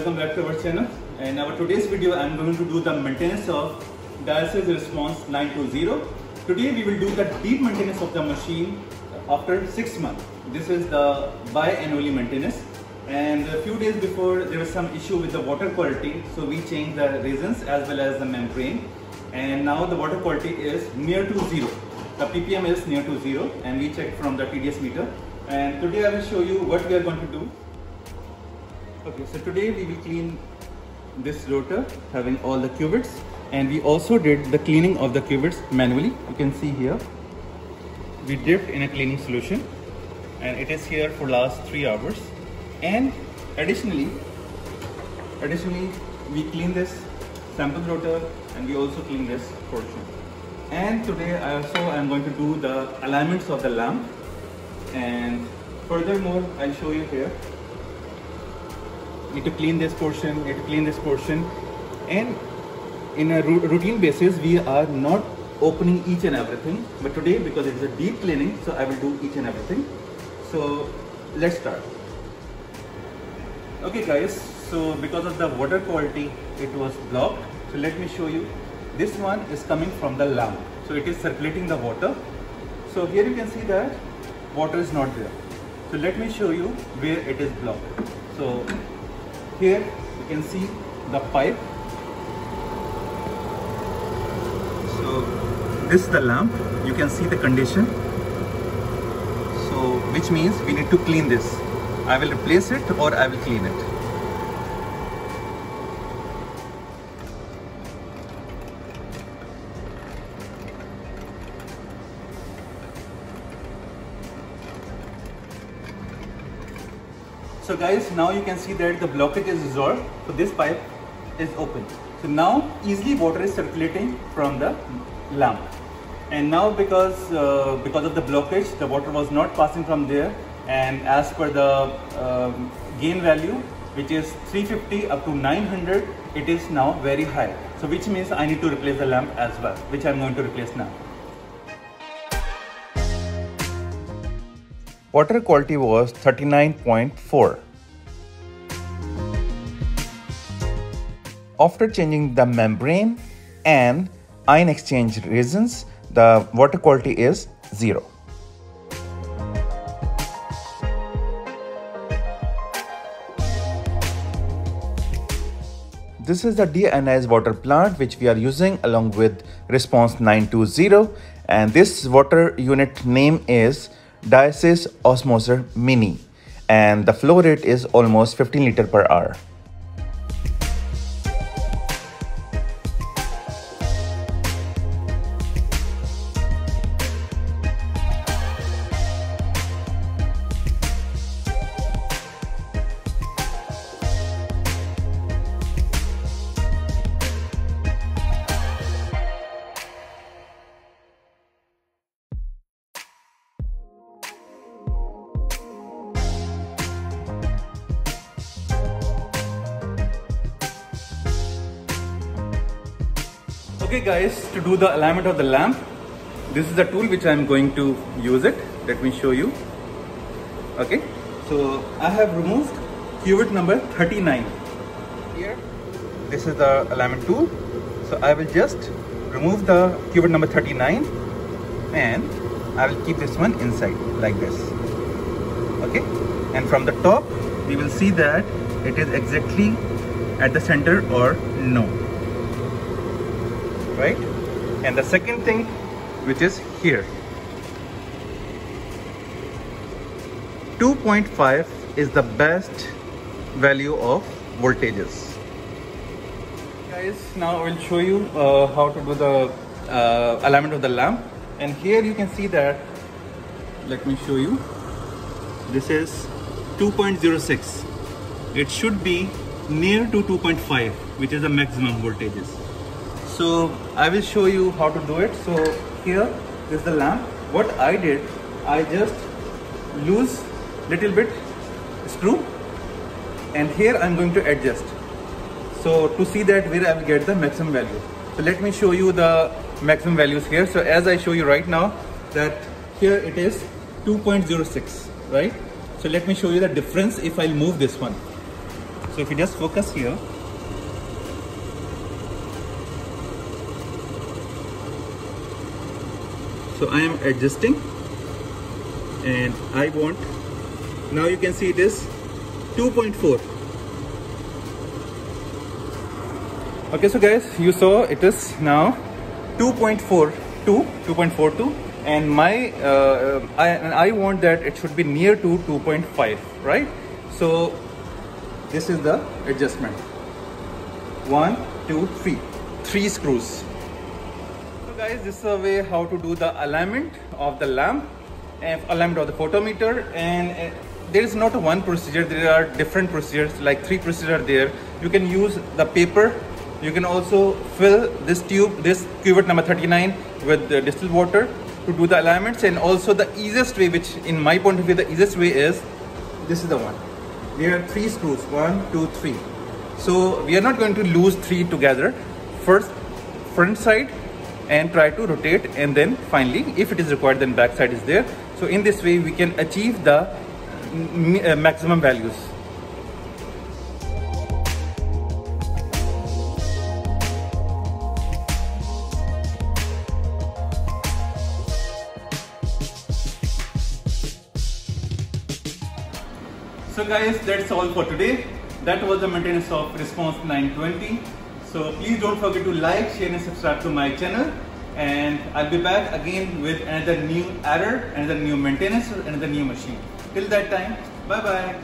welcome back to our channel. In our today's video I am going to do the maintenance of dialysis response 920. Today we will do the deep maintenance of the machine after 6 months. This is the biannually maintenance, and a few days before there was some issue with the water quality, so we changed the resins as well as the membrane, and now the water quality is near to zero. The ppm is near to zero, and we checked from the TDS meter. And today I will show you what we are going to do. Okay, so today we will clean this rotor having all the cuvettes, and we also did the cleaning of the cuvettes manually. You can see here we dipped in a cleaning solution, and it is here for last 3 hours. And additionally we clean this sample rotor, and we also clean this portion. And today I am going to do the alignments of the lamp, and furthermore I'll show you here. Need to clean this portion, and in a routine basis we are not opening each and everything, but today because it is a deep cleaning, so I will do each and everything. So let's start. Okay guys, so because of the water quality it was blocked, so let me show you. This one is coming from the lamp, so it is circulating the water. So here you can see that water is not there, so let me show you where it is blocked. So here you can see the pipe. So this is the lamp, you can see the condition, so which means we need to clean this. I will replace it or I will clean it. So guys, now you can see that the blockage is resolved, so this pipe is open. So now easily water is circulating from the lamp, and now because of the blockage the water was not passing from there, and as per the gain value, which is 350 up to 900, it is now very high. So which means I need to replace the lamp as well, which I am going to replace now. Water quality was 39.4. After changing the membrane and ion exchange resins, the water quality is 0. This is the deionized water plant which we are using along with response 920, and this water unit name is Diasys Osmoser Mini, and the flow rate is almost 15 liters per hour. Okay guys, to do the alignment of the lamp, this is the tool which I am going to use it. Let me show you. Okay, so I have removed cuvette number 39. Here, this is the alignment tool. So I will just remove the cuvette number 39, and I will keep this one inside like this. Okay, and from the top we will see that it is exactly at the center or no. Right? And the second thing, which is here, 2.5 is the best value of voltages. Guys, now I will show you how to do the alignment of the lamp. And here you can see that, let me show you, this is 2.06. It should be near to 2.5, which is the maximum voltages. So I will show you how to do it. So here is the lamp. What I did, I just loose little bit screw, and here I'm going to adjust, so to see that where I will get the maximum value. So let me show you the maximum values here. So as I show you right now, that here it is 2.06, right? So let me show you the difference if I'll move this one. So if you just focus here, so I am adjusting, and I want, now you can see it is 2.4. Okay, so guys, you saw it is now 2.42, and my I want that it should be near to 2.5, right? So this is the adjustment. 1, 2, 3, 3 screws. So guys, this is a way how to do the alignment of the lamp and alignment of the photometer. And there is not one procedure, there are different procedures, like 3 procedures are there. You can use the paper. You can also fill this tube, this cuvette number 39, with the distilled water to do the alignments. And also the easiest way, which in my point of view the easiest way is, this is the one. There are 3 screws, 1, 2, 3. So we are not going to lose 3 together. First front side and try to rotate, and then finally if it is required then back side is there. So in this way we can achieve the maximum values. So guys, that's all for today. That was the maintenance of Response 920. So please don't forget to like, share and subscribe to my channel. And I'll be back again with another new error, another new maintenance, another new machine. Till that time, bye bye.